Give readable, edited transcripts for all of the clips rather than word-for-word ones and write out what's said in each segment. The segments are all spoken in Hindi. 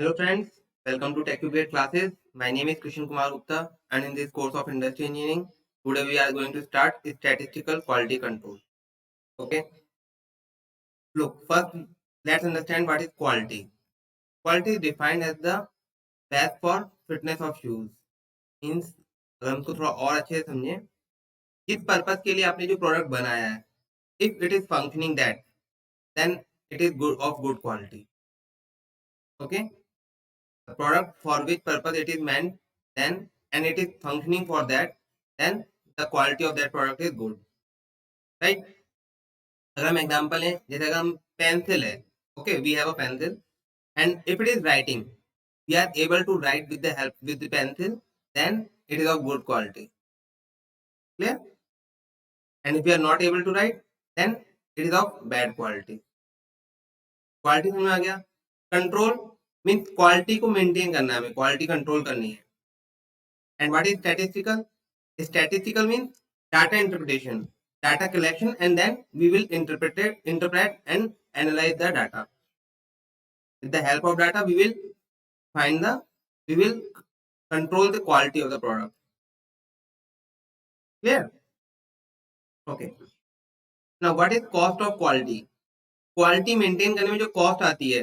Hello friends, welcome to TechUpdate classes. My name is Krishan Kumar Gupta and in this course of Industry Engineering, today we are going to start statistical quality control. Okay, look, first let's understand what is quality. Quality is defined as the best for fitness of shoes. Means अगर हम इसको थोड़ा और अच्छे से समझें, किस पर्पस के लिए आपने जो प्रोडक्ट बनाया है, if it is functioning that, then it is good of good quality. Okay, the product for which purpose it is meant, then and it is functioning for that, then the quality of that product is good, right? अगर हम एग्जांपल लें, जैसे अगर हम पेंसिल है, okay, we have a pencil and if it is writing, we are able to write with the help with the pencil, then it is of good quality. Clear? And if we are not able to write, then it is of bad quality. Quality समझ में आ गया? कंट्रोल मीन्स क्वालिटी को मेंटेन करना है, हमें क्वालिटी कंट्रोल करनी है. And what is statistical? Statistical means data interpretation, data collection, and then we will interpret and analyze the data. With the help of data, we will control the quality of the product. Clear? Okay. Now, what is cost of quality? Quality maintain करने में जो कॉस्ट आती है,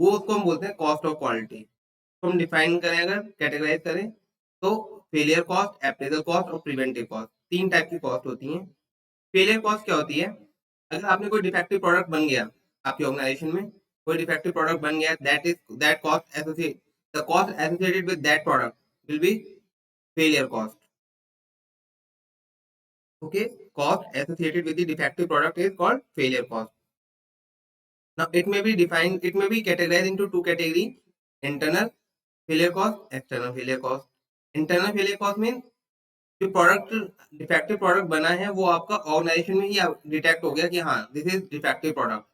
वो उसको हम बोलते हैं कॉस्ट ऑफ क्वालिटी. तो हम डिफाइन करें, अगर कैटेगराइज करें, तो फेलियर कॉस्ट, अप्रेजल कॉस्ट और प्रिवेंटिव कॉस्ट, तीन टाइप की कॉस्ट होती हैं. फेलियर कॉस्ट क्या होती है? अगर आपने कोई डिफेक्टिव प्रोडक्ट बन गया, आपकी ऑर्गेनाइजेशन में कोई डिफेक्टिव प्रोडक्ट बन गया, that cost associate the cost associated with that product will be failure cost. Okay, cost associated with the defective product is called failure cost. Now it may be categorized into two categories: internal failure cost, external failure cost. Internal failure cost means जो प्रोडक्ट डिफेक्टिव प्रोडक्ट बना है, वो आपका ऑर्गेनाइजेशन में ही डिटेक्ट हो गया कि हाँ, this is defective product,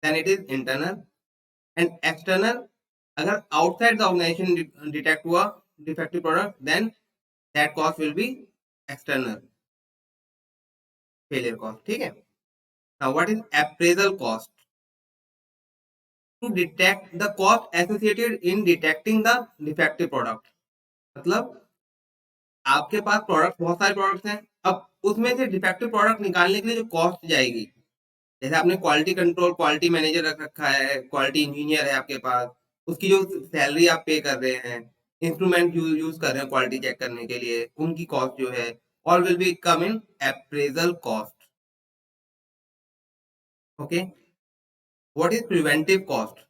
then it is internal. And external, अगर आउटसाइड द ऑर्गेनाइजेशन डिटेक्ट हुआ defective product, then that cost will be external failure cost. ठीक है. Now what is appraisal cost? To detect the cost associated in detecting the defective product. मतलब आपके पास प्रोडक्ट, बहुत सारे प्रोडक्ट्स हैं, अब उसमें से डिफेक्टिव प्रोडक्ट निकालने के लिए जो कॉस्ट जाएगी, जैसे आपने क्वालिटी कंट्रोल, क्वालिटी मैनेजर रख रखा है, क्वालिटी इंजीनियर है आपके पास, उसकी जो सैलरी आप पे कर रहे हैं, इंस्ट्रूमेंट यूज कर रहे हैं क्वालिटी चेक करने के लिए, उनकी कॉस्ट जो है, all will be come in appraisal cost. Okay. What is preventive cost?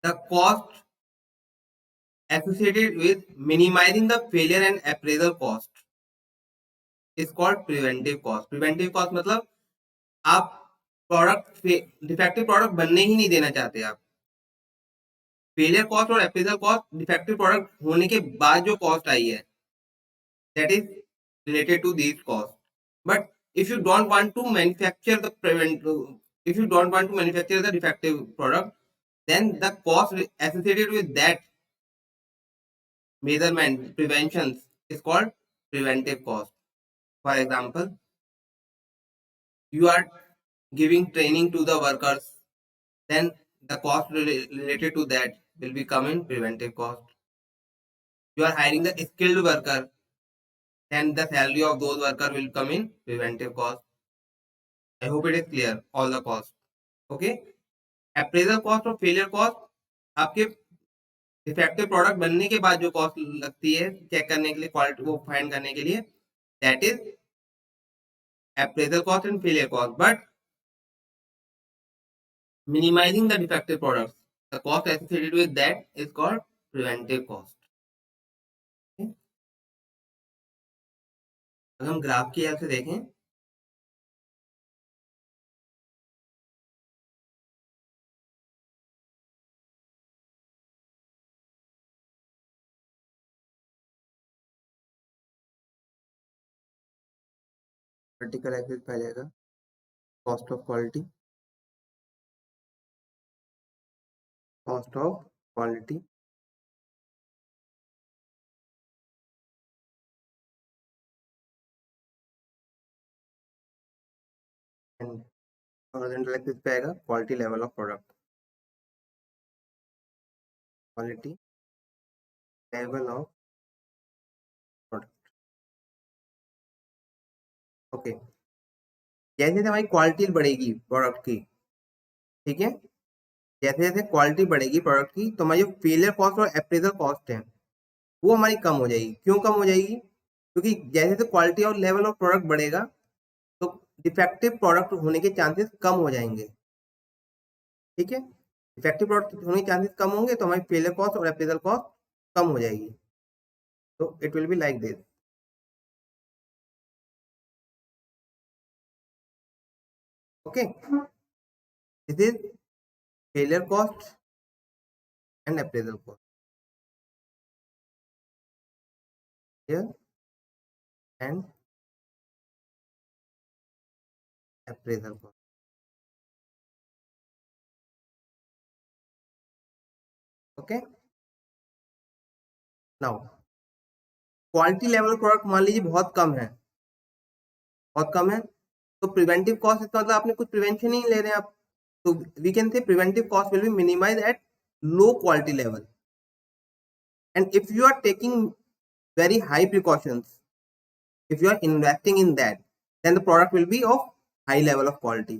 The cost associated with minimizing the failure and appraisal cost is called preventive cost. Preventive cost मतलब आप प्रोडक्ट डिफेक्टिव प्रोडक्ट बनने ही नहीं देना चाहते. आप फेलियर कॉस्ट और अप्रेजल कॉस्ट डिफेक्टिव प्रोडक्ट होने के बाद जो कॉस्ट आई है, that is related to these cost. But if you don't want to manufacture the prevent if you don't want to manufacture the defective product, then the cost associated with that measurement preventions is called preventive cost. For example, you are giving training to the workers, then the cost related to that will become in preventive cost. You are hiring the skilled worker, then the salary of those worker will come in preventive cost. I hope it is clear, all the cost. Okay. Appraisal cost और failure cost आपके डिफेक्टिव प्रोडक्ट बनने के बाद जो कॉस्ट लगती है चेक करने के लिए, क्वालिटी को फाइंड करने के लिए, that is appraisal cost and failure cost. But minimizing the defective products, the cost associated with that is called preventive cost. Okay? अगर हम ग्राफ की हेल्प से देखें, वर्टिकल एक्सिस पहले आएगा cost of quality, cost of quality, and horizontal axis पे आएगा quality level of product. Quality level of product. Okay, जैसे जैसे हमारी क्वालिटी बढ़ेगी प्रोडक्ट की, ठीक है, जैसे जैसे क्वालिटी बढ़ेगी प्रोडक्ट की, तो हमारी जो फेलियर कॉस्ट और अप्रेजल कॉस्ट है वो हमारी कम हो जाएगी। क्यों कम हो जाएगी? क्योंकि जैसे जैसे क्वालिटी और लेवल ऑफ प्रोडक्ट बढ़ेगा तो डिफेक्टिव प्रोडक्ट होने के चांसेस कम हो जाएंगे। ठीक है, डिफेक्टिव प्रोडक्ट होने के चांसेस कम होंगे तो हमारी फेलियर कॉस्ट और अप्रेजल कॉस्ट कम हो जाएगी। तो it will be like this. Okay, this is failure cost and appraisal cost here and appraisal cost. Okay, now quality level product मान लीजिए बहुत कम है, बहुत कम है, तो प्रिवेंटिव कॉस्ट इसका मतलब आपने कुछ प्रिवेंशन ही ले रहे हैं आप, तो we can say preventive cost will be minimize at low quality level, and if you are taking very high precautions, if you are investing in that, then the product will be of high level of quality.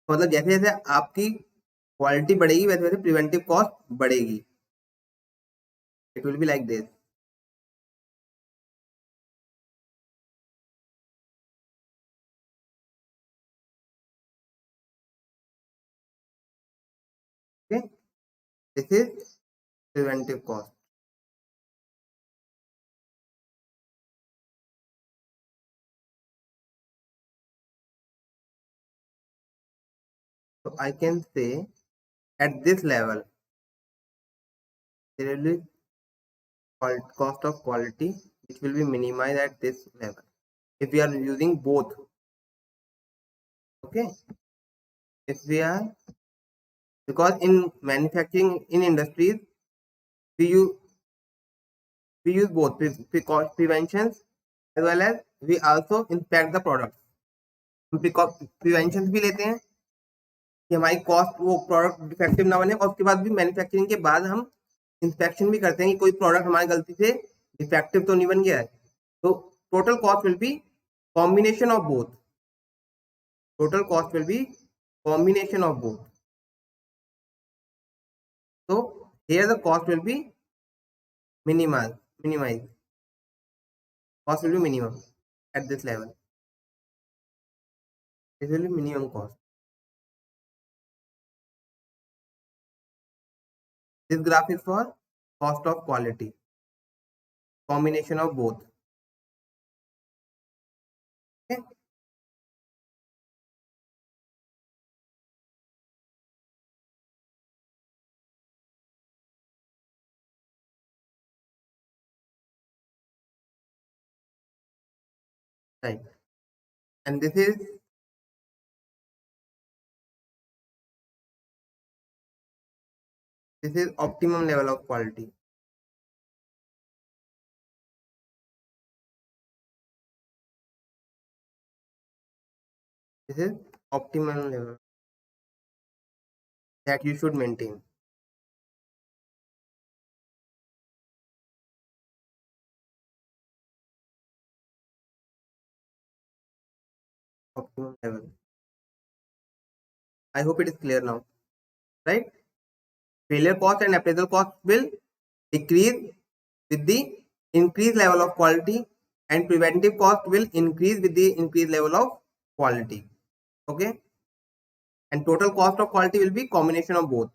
मतलब जैसे जैसे आपकी क्वालिटी बढ़ेगी वैसे वैसे प्रिवेंटिव कॉस्ट बढ़ेगी। It will be like this. Okay, this is preventive cost. So I can say at this level there will be cost of quality which will be minimized at this level if we are using both. Okay, if we are, because in manufacturing in industries we use both preventions as well as we also inspect the products. हम प्रिवेंशन भी लेते हैं कि हमारी कॉस्ट वो प्रोडक्ट डिफेक्टिव ना बने, और उसके बाद भी मैन्युफैक्चरिंग के बाद हम इंस्पेक्शन भी करते हैं कि कोई प्रोडक्ट हमारी गलती से डिफेक्टिव तो नहीं बन गया है। तो total cost will B combination of both, total cost will be combination of both. So here the cost will be minimized, cost will be minimum at this level. This will be minimum cost. This graph is for cost of quality, combination of both. Okay, right, and this is optimum level of quality. This is optimum level that you should maintain. Optimum level. I hope it is clear now, right? Failure cost and appraisal cost will decrease with the increased level of quality, and preventive cost will increase with the increased level of quality. Okay, and total cost of quality will be combination of both.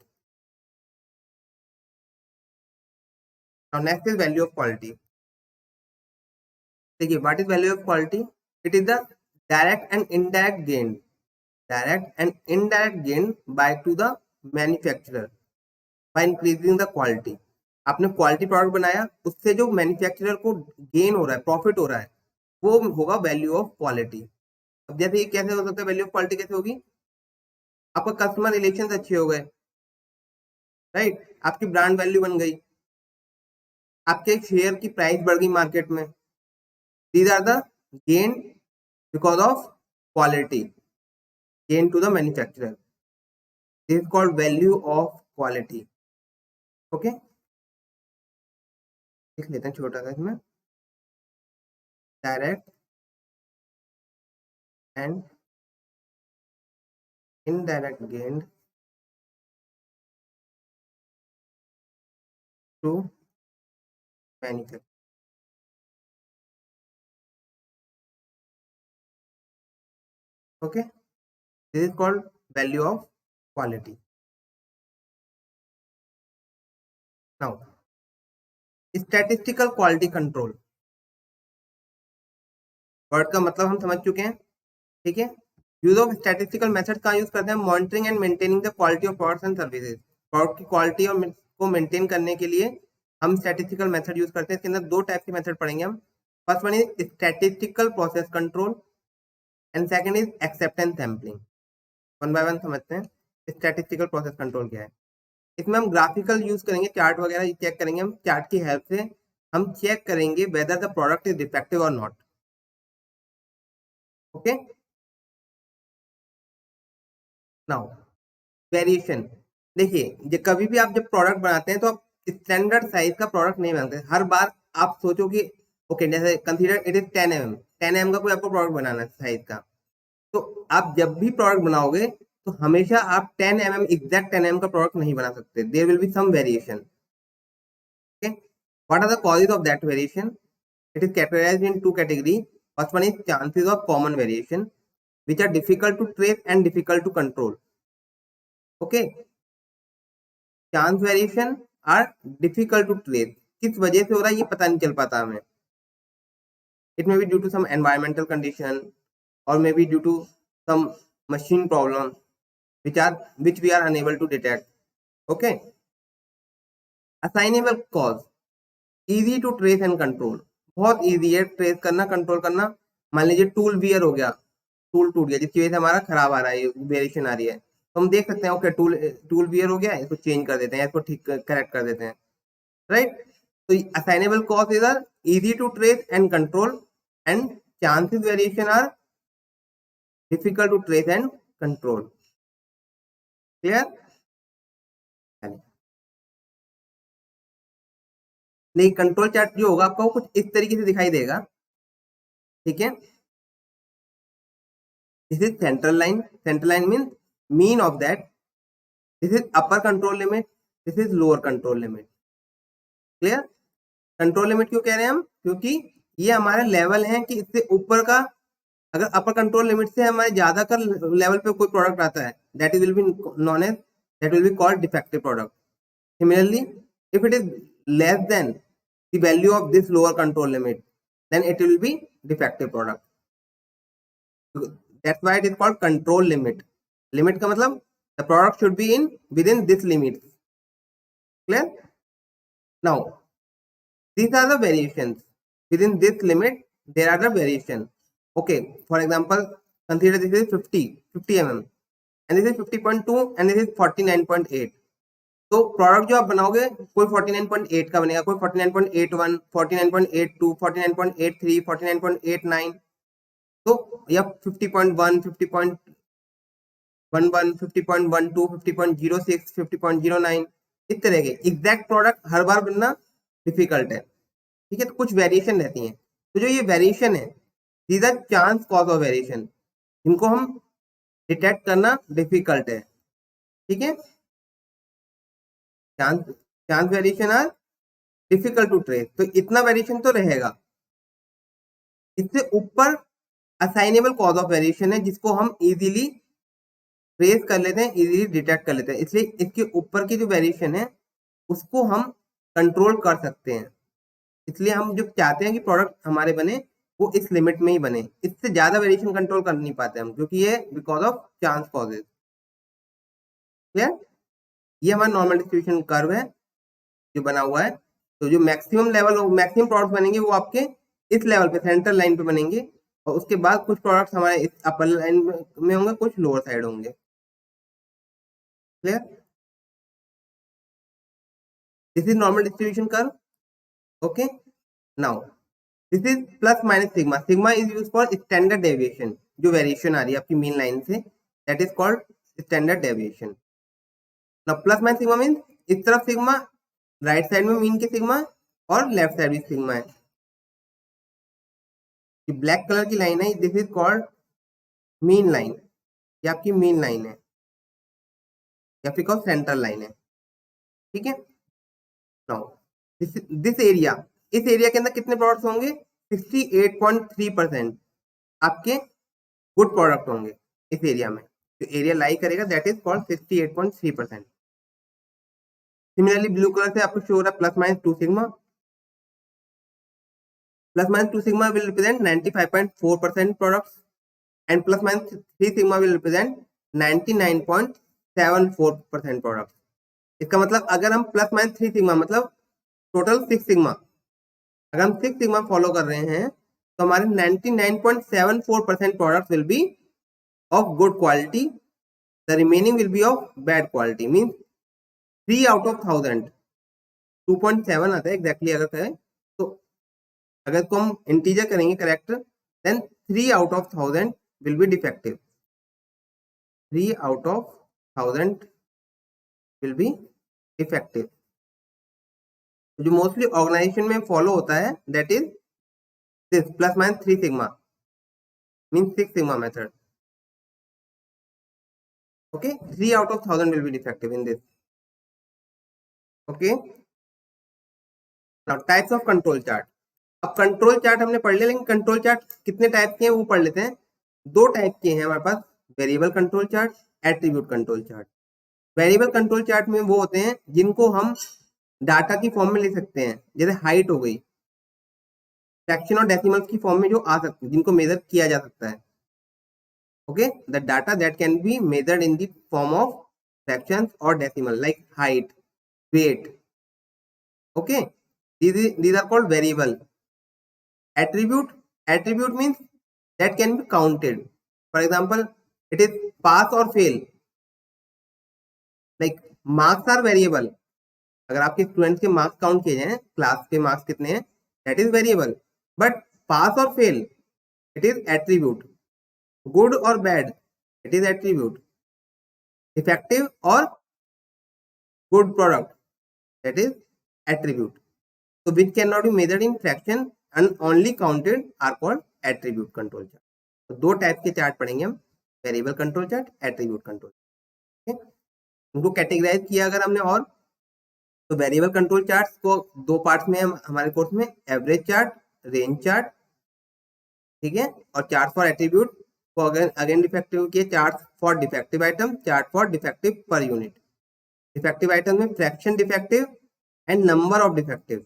Now next is value of quality. देखिए, what is value of quality? It is the direct and indirect gain, by to the manufacturer by increasing the quality. आपने क्वालिटी प्रोडक्ट बनाया, उससे जो मैन्युफैक्चरर को गेन हो रहा है, प्रॉफिट हो रहा है, वो होगा वैल्यू ऑफ क्वालिटी। अब जैसे ये कैसे हो सकता है, वैल्यू ऑफ क्वालिटी कैसे होगी? आपका कस्टमर रिलेशन अच्छे हो गए, राइट, आपकी ब्रांड वैल्यू बन गई, आपके शेयर की प्राइस बढ़ गई मार्केट में। These are the gain because of quality, gain to the manufacturer. This is called value of quality. Okay, लिख लेते हैं छोटा सा इसमें, direct and indirect gain through manufacturing. Okay, this is called value of quality. Now statistical quality control, word का मतलब हम समझ चुके हैं, ठीक है। यूज ऑफ स्टैटिस्टिकल मेथड का यूज करते हैं monitoring and maintaining the quality of products and services. Product की क्वालिटी और को मेंटेन करने के लिए हम स्टैटिस्टिकल मेथड यूज करते हैं। इसके अंदर दो टाइप के मेथड पढ़ेंगे हम। First one is statistical process control and second is acceptance sampling. One by one समझते हैं स्टैटिस्टिकल प्रोसेस कंट्रोल क्या है। इसमें हम ग्राफिकल यूज करेंगे, चार्ट वगैरह चेक करेंगे हम। चार्ट की हेल्प से हम चेक करेंगे whether the product is defective और नॉट। Okay, now variation. देखिए कभी भी आप जब प्रोडक्ट बनाते हैं तो आप स्टैंडर्ड साइज का प्रोडक्ट नहीं बनाते। हर बार आप सोचो कि ओके जैसे कंसीडर इट इज 10 mm का कोई आपको प्रोडक्ट बनाना है साइज का, तो आप जब भी प्रोडक्ट बनाओगे तो हमेशा आप 10 mm एग्जैक्ट 10 mm का प्रोडक्ट नहीं बना सकते। There will be some variation. Okay, what are the causes of that variation? It is categorized in two category. First one is chances of common variation which are difficult to trace and difficult to control. Okay, chance variation are difficult to trace. किस वजह से हो रहा है ये पता नहीं चल पाता हमें। It may be due to some environmental condition और may be due to some machine problem which we are unable to detect. Okay, assignable cause, easy to trace and control. बहुत इजी है ट्रेस करना, कंट्रोल करना। मान लीजिए टूल वियर हो गया, टूल टूट गया जिसकी वजह से हमारा खराब आ रहा है, वेरिएशन आ रही है, तो हम देख सकते हैं ओके टूल वियर हो गया, इसको चेंज कर देते हैं, इसको ठीक करेक्ट कर देते हैं, राइट। तो assignable cause is are easy to trace and control and chances variation are difficult to trace and control. Clear? नहीं, कंट्रोल चार्ट जो होगा आपका वो कुछ इस तरीके से दिखाई देगा, ठीक है। This is central line. Central line mean mean of that. This is upper control limit, this is lower control limit. Clear? Control limit क्यों कह रहे हैं हम? क्योंकि ये हमारे लेवल हैं कि इससे ऊपर का, अगर अपर कंट्रोल लिमिट से हमारे ज्यादा का लेवल पे कोई प्रोडक्ट आता है, that will be known as, that will be called defective product. Similarly if it is less than the value of this lower control limit, then it will be defective product. That's why it is called control limit. Limit का मतलब the product should be in within this limit. Clear? Now these are the variations within this limit. There are the variation. Okay, for example, consider this is 50 mm and this is 50.2 and this is 49.8. तो प्रोडक्ट जो आप बनाओगे कोई 49.8 का बनेगा, कोई 49.81, 49.82, 49.83, 49.89, तो या 50.1, 50.11, 50.12, 50.06, 50.09, इस तरह के एग्जैक्ट प्रोडक्ट हर बार बनना डिफिकल्ट है, ठीक है। तो कुछ वेरिएशन रहती हैं। तो जो ये वेरिएशन है, these are chance cause of variation, इनको हम डिटेक्ट करना डिफिकल्ट है, ठीक है। Chance variation are difficult to trace, तो इतना वेरिएशन तो रहेगा। इससे ऊपर असाइनेबल कॉज ऑफ वेरिएशन है जिसको हम इजीली ट्रेस कर लेते हैं, इजीली डिटेक्ट कर लेते हैं, इसलिए इसके ऊपर की जो वेरिएशन है उसको हम कंट्रोल कर सकते हैं। इसलिए हम जो चाहते हैं कि प्रोडक्ट हमारे बने वो इस लिमिट में ही बने, इससे ज्यादा वेरिएशन कंट्रोल कर नहीं पाते हम, क्योंकि ये because of chance causes. Clear? ये हमारा नॉर्मल डिस्ट्रीब्यूशन कर्व है जो बना हुआ है। तो जो मैक्सिमम लेवल मैक्सिमम प्रोडक्ट बनेंगे वो आपके इस लेवल पे सेंट्रल लाइन पे बनेंगे, और उसके बाद कुछ प्रोडक्ट्स हमारे इस अपर लाइन में होंगे, कुछ लोअर साइड होंगे। Clear? This is normal distribution curve. Okay, now this is plus minus sigma. Sigma is use for standard deviation, जो वेरिएशन आ रही है आपकी मीन लाइन से, that is called standard deviation. Now plus minus sigma mean इस तरफ सिग्मा, राइट साइड में मीन के सिग्मा, और लेफ्ट साइड भी सिग्मा है। ये ब्लैक कलर की लाइन है, this is called mean line, ये आपकी मीन लाइन है या फिर कॉल्ड सेंट्रल लाइन है। ठीक है, नाउ दिस एरिया, इस एरिया के अंदर कितने प्रोडक्ट्स होंगे? 68.3% आपके गुड प्रोडक्ट होंगे इस एरिया में। जो एरिया लाई करेगा that is called 68.3%। Similarly blue colour से आपको शो हो रहा है plus minus 2 sigma, plus minus 2 sigma will represent 95.4% products and plus minus 3 sigma will represent 99.74% products। इसका मतलब अगर हम प्लस माइनस 3 सिग्मा मतलब टोटल 6 सिग्मा, अगर हम 6 सिग्मा फॉलो कर रहे हैं तो हमारे 99.74% products will be of good quality, the remaining will be of bad quality. Means 3 out of 1000, 2.7 आता है एग्जैक्टली अगर कहें तो। अगर इसको हम इंटीजर करेंगे correct, then 3 out of 1000 will be defective, 3 out of 1000 will be defective. जो मोस्टली ऑर्गेनाइजेशन में फॉलो होता है that is this plus minus 3 sigma mean 6 sigma method. Okay, 3 out of 1000 will be defective in this. Okay, now types of control chart. अब कंट्रोल चार्ट हमने पढ़ लिया, लेकिन कंट्रोल चार्ट कितने टाइप के हैं वो पढ़ लेते हैं। 2 टाइप के हैं हमारे पास, variable control chart, attribute control chart. Variable control chart में वो होते हैं जिनको हम डाटा की फॉर्म में ले सकते हैं, जैसे हाइट हो गई, फ्रैक्शन और डेसिमल की फॉर्म में जो आ सकते हैं, जिनको मेजर किया जा सकता है। Okay, the data that can be measured in the form of fractions और decimal like height, weight. Okay, these are called variable. Attribute means that can be counted. For example, it is pass or fail. Like marks are variable. अगर आपके स्टूडेंट्स के मार्क्स काउंट किए जाए, क्लास के मार्क्स कितने हैं, that is variable. But pass और fail, it is attribute. Good और bad, it is attribute. Effective और good product, that is attribute. So which cannot be measured in fraction and only counted are called attribute control chart. तो 2 टाइप के चार्ट पढ़ेंगे हम, variable control chart, attribute control. ठीक है, उनको कैटेगराइज किया अगर हमने, और तो वेरिएबल कंट्रोल चार्ट को 2 पार्ट्स में हमारे कोर्स में, एवरेज चार्ट, रेंज चार्ट। ठीक है, और चार्ट फॉर एट्रीब्यूट को अगेन डिफेक्टिव किए, chart for defective item, chart for defective per unit. Defective item में fraction defective and number of defective.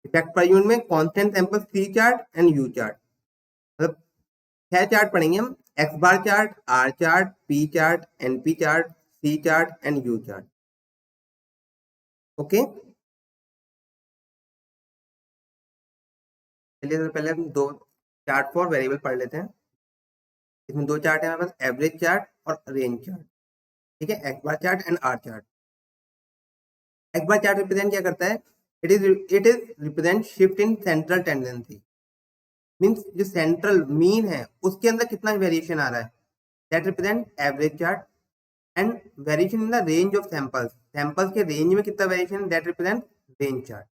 Effect per unit में constant sample C chart and U chart. मतलब 6 चार्ट पढ़ेंगे हम, X bar chart, R chart, P chart, NP chart, C chart and U chart. Okay, चलिए तो पहले हम 2 चार्ट फॉर वेरिएबल पढ़ लेते हैं। इसमें 2 चार्ट है हमारे पास, एवरेज चार्ट और रेंज चार्ट। ठीक है, X bar chart and R chart. X bar chart represent क्या करता है? It is represent shift in central tendency. Means जो सेंट्रल मीन है उसके अंदर कितना वेरिएशन आ रहा है, that represent average chart. And variation in the range of samples, samples के रेंज में कितना variation, that represent range chart.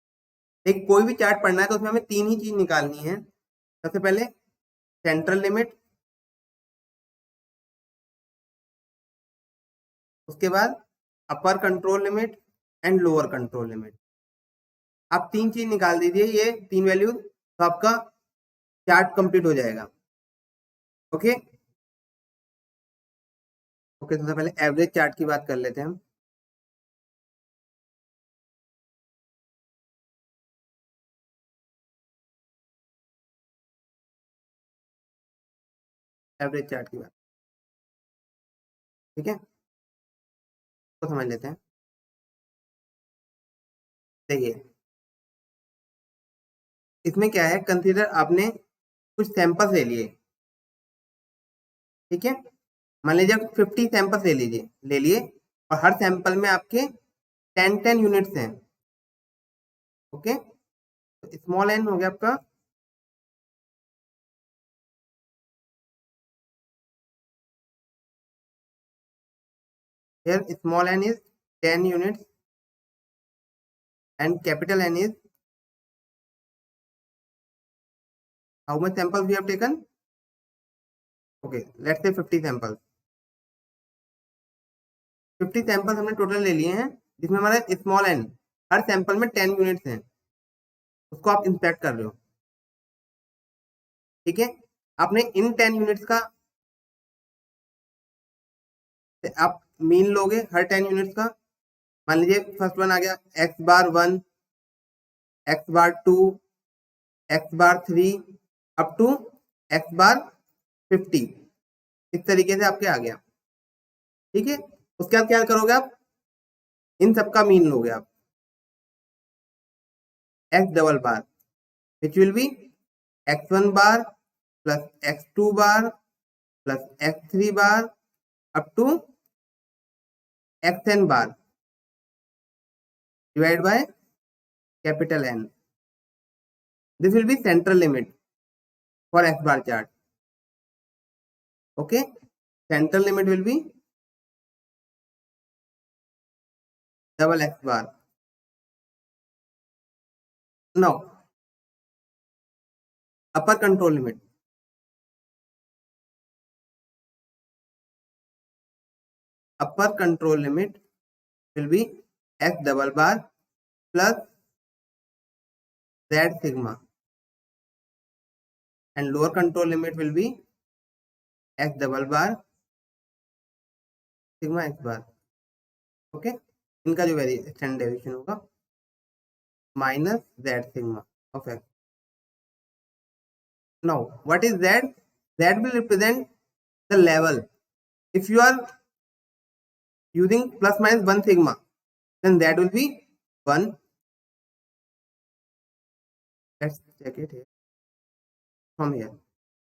एक कोई भी चार्ट पढ़ना है तो उसमें हमें 3 ही चीज निकालनी है। सबसे पहले सेंट्रल लिमिट, उसके बाद अपर control limit and lower control limit. आप 3 चीज निकाल दीजिए, ये 3 वैल्यू, तो आपका चार्ट कंप्लीट हो जाएगा। ओके ओके, तो सबसे पहले एवरेज चार्ट की बात कर लेते हैं हम। एवरेज चार्ट की बात, ठीक है, तो समझ लेते हैं। देखिए इसमें क्या है, कंसीडर आपने कुछ सैंपल्स ले लिए। ठीक है, मान लीजिए आप 50 सैंपल्स ले लिए और हर सैंपल में आपके 10 यूनिट्स हैं। ओके, तो स्मॉल एन हो गया आपका, here small n is 10 units, and capital N is how much samples we have taken? Okay, let's say 50 samples. 50 samples हमने टोटल ले लिए हैं, जिसमें हमारा स्मॉल एन हर सैंपल में 10 यूनिट्स हैं, उसको आप इंस्पेक्ट कर रहे हो। ठीक है, आपने इन 10 यूनिट्स का आप मीन लोगे हर 10 यूनिट्स का। मान लीजिए फर्स्ट वन आ गया X bar 1, X bar 2, X bar 3 up to X bar 50, इस तरीके से आपके आ गया। ठीक है, उसके बाद क्या करोगे आप, इन सबका मीन लोगे आप X double bar, which will be x1 bar plus x2 bar plus x3 bar up to xn bar divided by capital N. This will be central limit for x bar chart. Okay, central limit will be double x bar. Now upper control limit. Upper control limit will be x double bar plus z sigma, and lower control limit will be x double bar sigma x bar. Okay, इनका जो स्टैंडर्ड डेविएशन होगा minus z sigma of x. Now what is z? Z will represent the level. If you are using plus minus 1 sigma, then that will be 1. Let's check it here from here.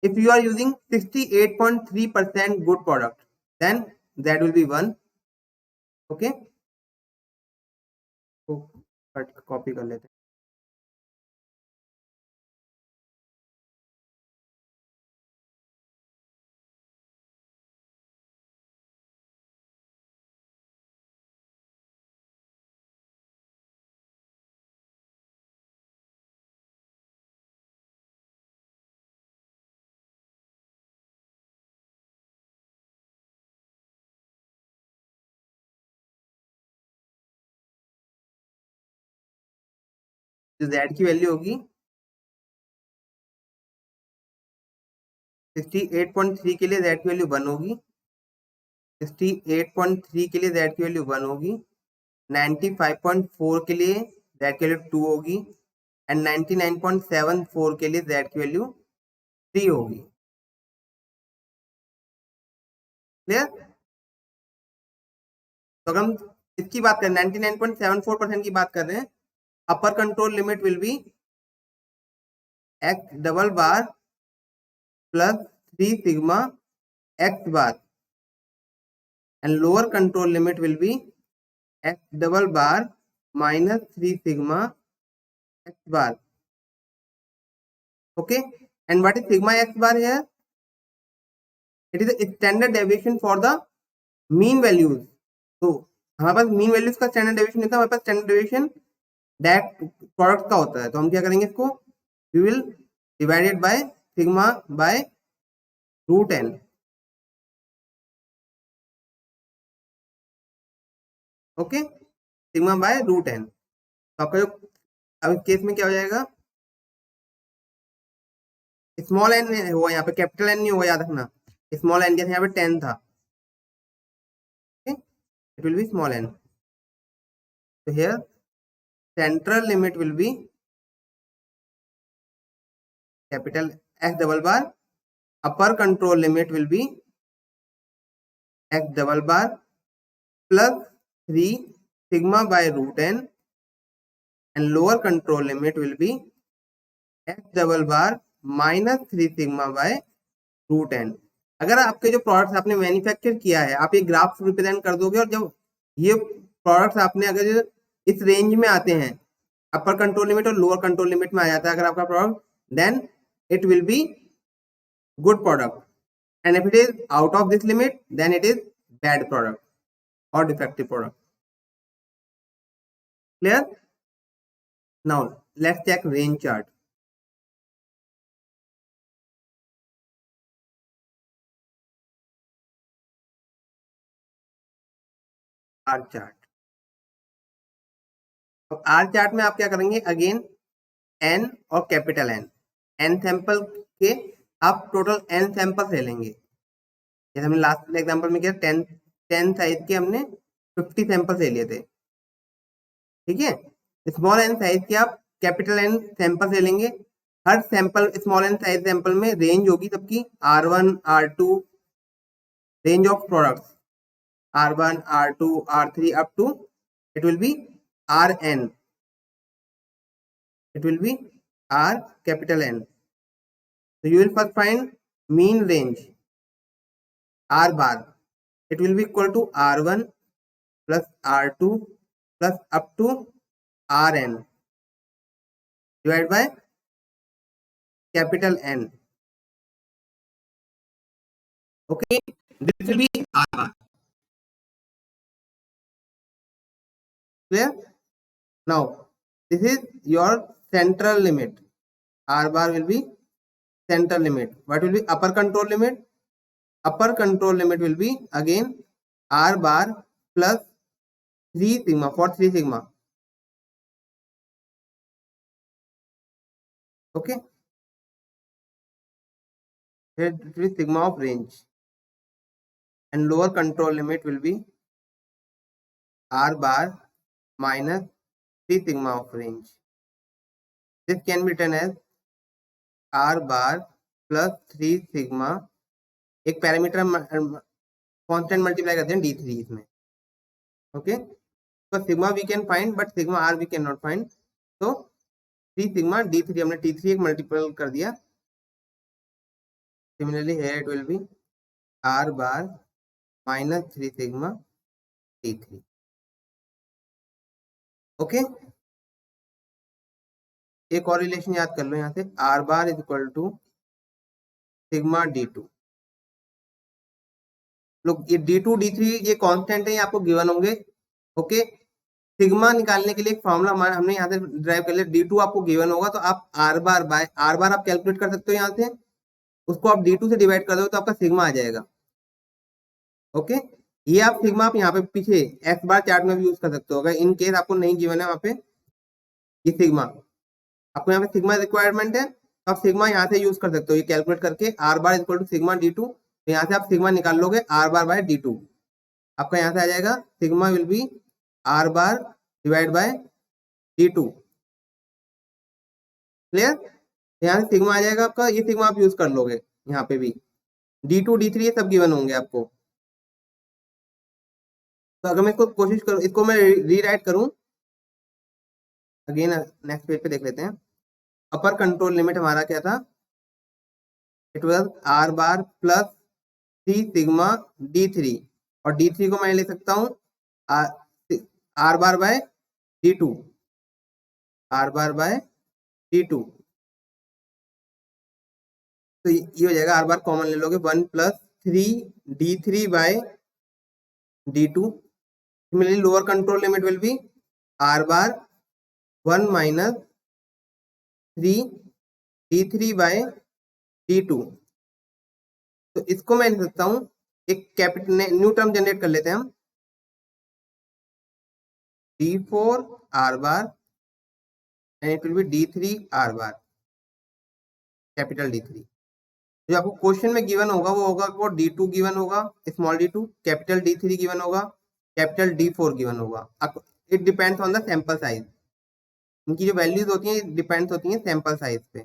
If you are using 68.3% good product, then that will be 1. Okay, तो कॉपी कर लेते हैं। जो z की वैल्यू होगी 68.3 के लिए z की वैल्यू 1 होगी, 68.3 के लिए z की वैल्यू 1 होगी, 95.4 के लिए z की वैल्यू 2 होगी, एंड 99.74 के लिए z की वैल्यू 3 होगी। क्लियर? तो अगर हम इसकी बात करें 99.74% की बात कर रहे हैं, upper control limit will B x double bar plus 3 sigma x bar, and lower control limit will B x double bar minus 3 sigma x bar. Okay, and what is sigma x bar here? It is a standard deviation for the mean values. तो हमारे पास मीन वैल्यूज का स्टैंडर्ड डेविएशन नहीं था, हमारे पास स्टैंडर्ड डेविएशन डायरेक्ट प्रोडक्ट का होता है। तो हम क्या करेंगे, इसको we will divided by sigma by root N. Okay, sigma by root N. तो आपका जो अब इस केस में क्या हो जाएगा, स्मॉल एन होगा यहाँ पे, कैपिटल एन नहीं होगा, याद रखना। स्मॉल एन जैसे यहाँ पे 10 था, it will be small n. So here central limit will be capital X double bar, upper control limit will be X double bar plus 3 sigma by root n, and lower control limit will be X double bar minus 3 sigma by root n. अगर आपके जो प्रोडक्ट्स आपने मैन्युफैक्चर किया है, आप ये ग्राफ रिप्रेजेंट कर दोगे, और जब ये प्रोडक्ट्स आपने अगर इस रेंज में आते हैं, अपर कंट्रोल लिमिट और लोअर कंट्रोल लिमिट में आ जाता है अगर आपका product, then it will be good product, and if it is out of this limit then it is bad product और defective product. Clear? Now let's check range chart. R chart. अब R chart में आप क्या करेंगे, अगेन N और कैपिटल N सैंपल के आप टोटल N सैंपल ले लेंगे। जैसे हमने लास्ट एग्जांपल में किया 10 साइज के हमने 50 सैंपल ले लिए थे, ठीक है। स्मॉल एन साइज के आप कैपिटल N सैंपल ले लेंगे। हर sample small N size sample में रेंज होगी सबकी R1 R2, range of products R1 R2 R3 up to it will be Rn, it will be R capital N. So you will first find mean range R bar, it will be equal to R1 plus R2 plus up to Rn divided by capital N. Okay, this will be R bar. Clear? Now this is your central limit. R bar will be central limit. What will be upper control limit? Upper control limit will be again R bar plus 3 sigma for 3 sigma. Okay, here 3 sigma of range, and lower control limit will be R bar minus 3 sigma of range. This can be written as R bar plus 3 sigma, एक पैरामीटर कांस्टेंट मल्टीप्लाई करते हैं D3 इसमें। ओके, तो sigma we can find but sigma R we can not find, तो 3 सिग्मा D3 हमने T3 एक मल्टीपल कर दिया। Similarly here it will B R bar minus 3 sigma T3. Okay, एक और रिलेशन याद कर लो यहाँ से, R bar is equal to sigma D2। लोग ये D2 D3 ये कांस्टेंट है, ये आपको गिवन होंगे। ओके, सिग्मा निकालने के लिए एक फॉर्मूला हमने यहाँ से ड्राइव कर लिया, D2 आपको गिवन होगा तो आप R bar by R bar आप कैलकुलेट कर सकते हो यहाँ से, उसको आप D2 से डिवाइड कर दो तो आपका सिग्मा आ जाएगा। ओके, ये आप सिग्मा आप यहाँ पे पीछे एक्स बार चार्ट में भी यूज कर सकते हो, अगर इन केस आपको नहीं गिवन है वहाँ पे ये सिग्मा, आपको यहाँ पे सिग्मा रिक्वायरमेंट है तो आप सिग्मा यहाँ से यूज कर सकते हो, ये कैलकुलेट करके R bar equal to sigma D2, तो यहाँ से आप सिग्मा निकाल लोगे R बार बाय D2, आपका यहाँ से आ जाएगा sigma will B R bar divide bye D2। Clear? यहाँ से सिग्मा आ जाएगा आपका, ये सिग्मा आप यूज कर लोगे, यहाँ पे भी D2 D3 ये सब गिवन होंगे आपको। तो अगर मैं इसको कोशिश करूँ, इसको मैं रीराइट करूं अगेन, नेक्स्ट पेज पे देख लेते हैं। अपर कंट्रोल लिमिट हमारा क्या था, it was R bar plus 3 sigma D3, और D3 को मैं ले सकता हूँ R bar by D2, R bar by D2, तो ये हो जाएगा R बार कॉमन ले लोगे 1 plus 3 D3 by D2। Similarly, lower control limit will be R bar 1 minus 3 D3 by D2। तो इसको मैं लिख सकता हूं, एक कैपिटल न्यू टर्म जनरेट कर लेते हैं हम, D4 R bar and it will be D3 R bar, capital D3। जो आपको क्वेश्चन में गिवन होगा वो होगा, आपको D2 गिवन होगा small D2, capital D3 given होगा, कैपिटल D4 गिवन होगा। It depends on the sample size, इनकी जो वैल्यूज होती हैं डिपेंड्स होती हैं सैंपल साइज पे,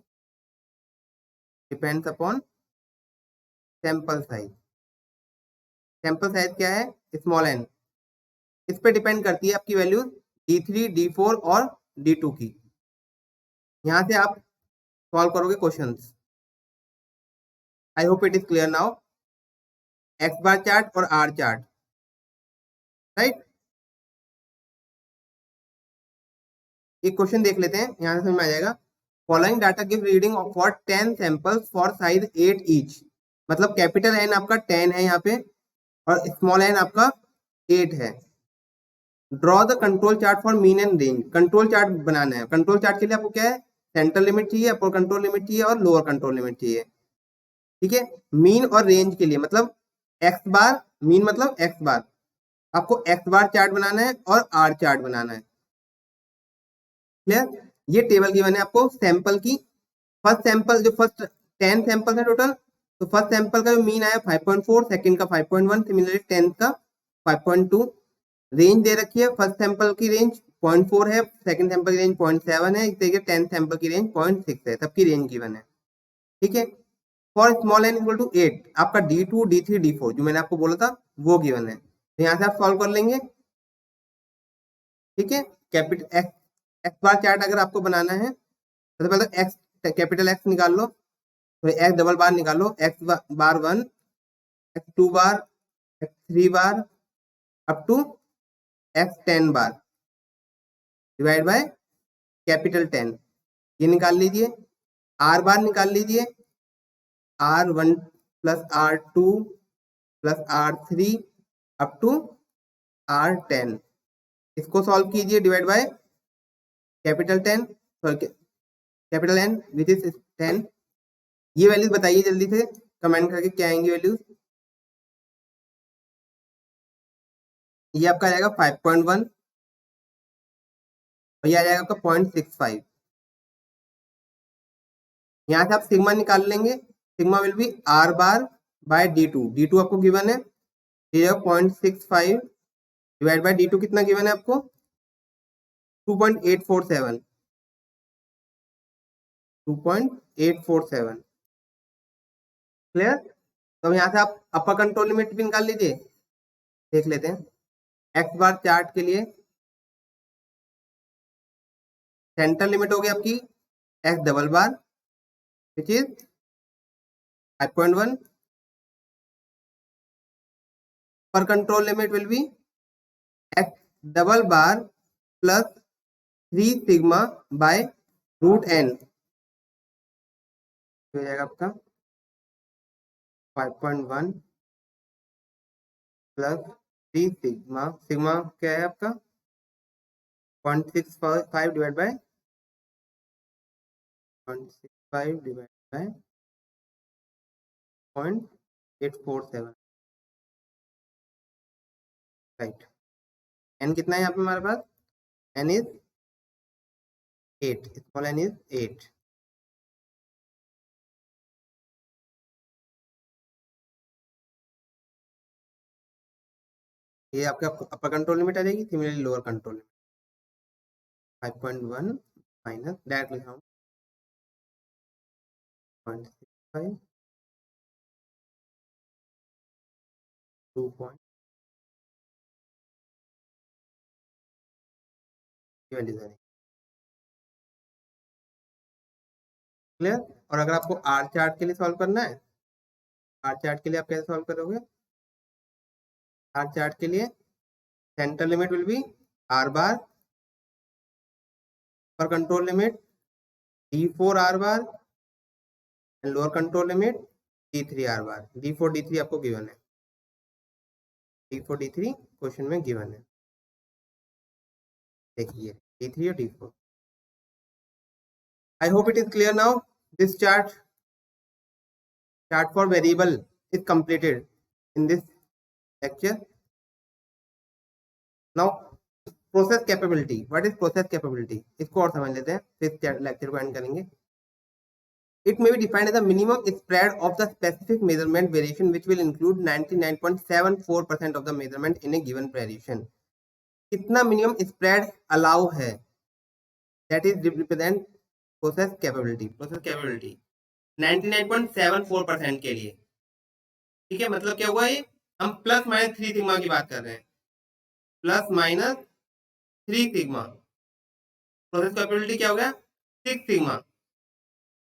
depends upon sample size. Sample size क्या है, स्मॉल एन, इस पे डिपेंड करती है आपकी वैल्यू D3 D4 और D2 की। यहां से आप सॉल्व करोगे questions. I hope it is clear now. X bar chart और आर चार्ट, राइट। एक क्वेश्चन देख लेते हैं, यहां से समझ में आ जाएगा। Following data give reading for 10 samples for size 8 each, मतलब कैपिटल एन आपका 10 है यहाँ पे और स्मॉल एन आपका 8 है। Draw the control chart for mean and range. Control chart बनाना है। कंट्रोल चार्ट के लिए आपको क्या है, सेंट्रल लिमिट चाहिए, अपर कंट्रोल लिमिट चाहिए और लोअर कंट्रोल लिमिट चाहिए। ठीक है। मीन और रेंज के लिए मतलब एक्स बार, मीन मतलब एक्स बार, आपको एक्स बार चार्ट बनाना है और आर चार्ट बनाना है। क्लियर। ये टेबल गिवन है आपको सैंपल की। फर्स्ट सैंपल जो फर्स्ट 10 सैंपल है टोटल, तो फर्स्ट सैंपल का जो मीन आया 5.4, सेकंड का 5.1, सिमिलरली 10 का 5.2। रेंज दे रखी है, फर्स्ट सैंपल की रेंज 0.4 है, सेकंड सैंपल की रेंज 0.7 है, इस तरीके 10 सैंपल की रेंज 0.6 है, सबकी रेंज गिवन है। ठीक है। For small N equal to 8, आपका D2, D3, D4 जो मैंने आपको बोला था वो गिवन है, तो यहाँ से आप सॉल्व कर लेंगे। ठीक है। कैपिटल एक्स बार चार्ट अगर आपको बनाना है, सबसे पहले तो एक्स, कैपिटल एक्स निकाल लो, तो एक्स डबल बार निकालो, X bar 1, X 2 bar, X 3 bar, up to X 10 bar, divide by capital 10, ये निकाल लीजिए। आर बार निकाल लीजिए, R1 plus R2 plus R3 up to R10, इसको सॉल्व कीजिए, divide by capital 10, sorry capital N which is 10। ये वैल्यूज बताइए जल्दी से कमेंट करके, क्या आएंगी वैल्यूज। ये आपका आ जाएगा 5.1 और ये आ जाएगा आपका 0.65। यहाँ से आप सिग्मा निकाल लेंगे, sigma will be R bar by D2 आपको गिवन है, ये 0.65 डिवाइड बाय D2 कितना गिवन है आपको 2.847, 2.847। क्लियर। तो यहाँ से आप अपर कंट्रोल लिमिट भी निकाल लीजिए, देख लेते हैं। एक्स बार चार्ट के लिए सेंट्रल लिमिट होगी आपकी X double bar which is 5.1, पर control limit will be X double bar plus 3 sigma by root N, हो जाएगा आपका 5.1 प्लस 3 सिग्मा, सिग्मा क्या है आपका 0.65 divide by 0.65 divide by 0.847, right. N कितना है यहाँ पे हमारे पास, N is 8, small N is 8। ये आपका अपर कंट्रोल लिमिट आ जाएगी, similarly lower control limit 5.1 minus direct लिखा हूँ 0.65 2 पॉइंट वैल्यू करें। क्लियर। और अगर आपको आर चार्ट के लिए सॉल्व करना है, आर चार्ट के लिए आप कैसे सॉल्व करोगे, आर चार्ट के लिए central limit will be R bar, upper control limit D4 R bar and lower control limit D3 R bar. D4 D3 आपको गिवन है, D4 D3 क्वेश्चन में गिवन है, देखिए D3 और D4। I hope it is clear now. This chart for variable is completed in this lecture. Now process capability, what is process capability, इसको और समझ लेते हैं, फिर लेक्चर को एंड करेंगे। It may be defined as the minimum spread of the specific measurement variation which will include 99.74% of the measurement in a given variation. कितना मिनिमम स्प्रेड अलाउ है, that is represent process capability. Process capability 99.74% के लिए। ठीक है, मतलब क्या हुआ, ये हम प्लस माइनस 3 सिग्मा की बात कर रहे हैं, plus minus 3 sigma, process capability क्या हो गया 6 सिग्मा।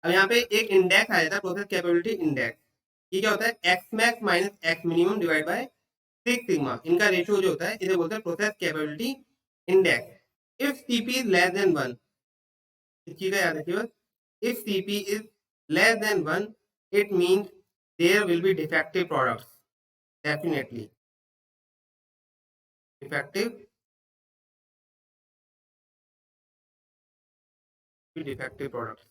अब यहाँ पे एक इंडेक्स आया था, प्रोसेस कैपेबिलिटी इंडेक्स, ये क्या होता है X max minus X minimum divide by 6 sigma, इनका रेशियो जो होता है इसे बोलते हैं process capability index. If CP is less than 1, इस चीज का याद रखिए बस, if CP is less than 1 it means there will be defective products, definitely defective defective products.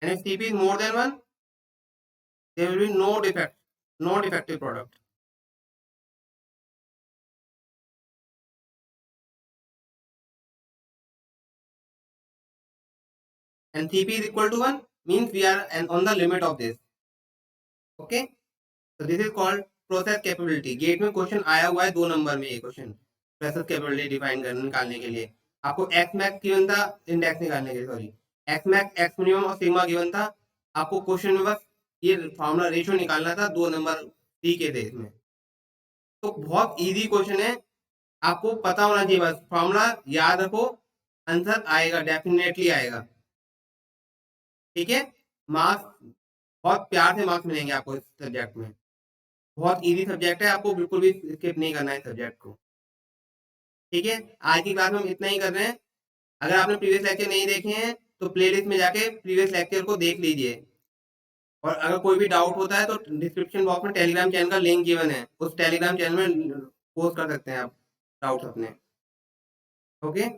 And if TP is more than 1, there will be no defective product. And TP is equal to 1 means we are on the limit of this. Okay, so this is called process capability. GATE में क्वेश्चन आया हुआ है 2 नंबर में, ये क्वेश्चन प्रोसेस कैपेबिलिटी डिफाइन करने निकालने के लिए आपको एक्स मैक्स गिवन था, इंडेक्स निकालने के लिए, sorry x max x minimum और सिग्मा गिवन था। आपको क्वेश्चन में बस ये फॉर्मूला रेशियो निकालना था, 2 नंबर दी के थे इसमें। तो बहुत इजी क्वेश्चन है, आपको पता होना चाहिए, बस फॉर्मूला याद रखो, आंसर आएगा, डेफिनेटली आएगा। ठीक है, मार्क्स बहुत प्यार से मार्क्स मिलेंगे आपको इस सब्जेक्ट में। बहुत इजी सब्जेक्ट है, आपको बिल्कुल भी स्किप नहीं करना है सब्जेक्ट को। ठीक है, आज की क्लास में हम इतना ही कर रहे हैं। अगर आपने प्रीवियस लेक्चर नहीं देखे हैं तो प्लेलिस्ट में जाके प्रीवियस लेक्चर को देख लीजिए, और अगर कोई भी डाउट होता है तो डिस्क्रिप्शन बॉक्स में टेलीग्राम चैनल का लिंक गिवन है, उस टेलीग्राम चैनल में पोस्ट कर सकते हैं आप डाउट्स अपने। ओके।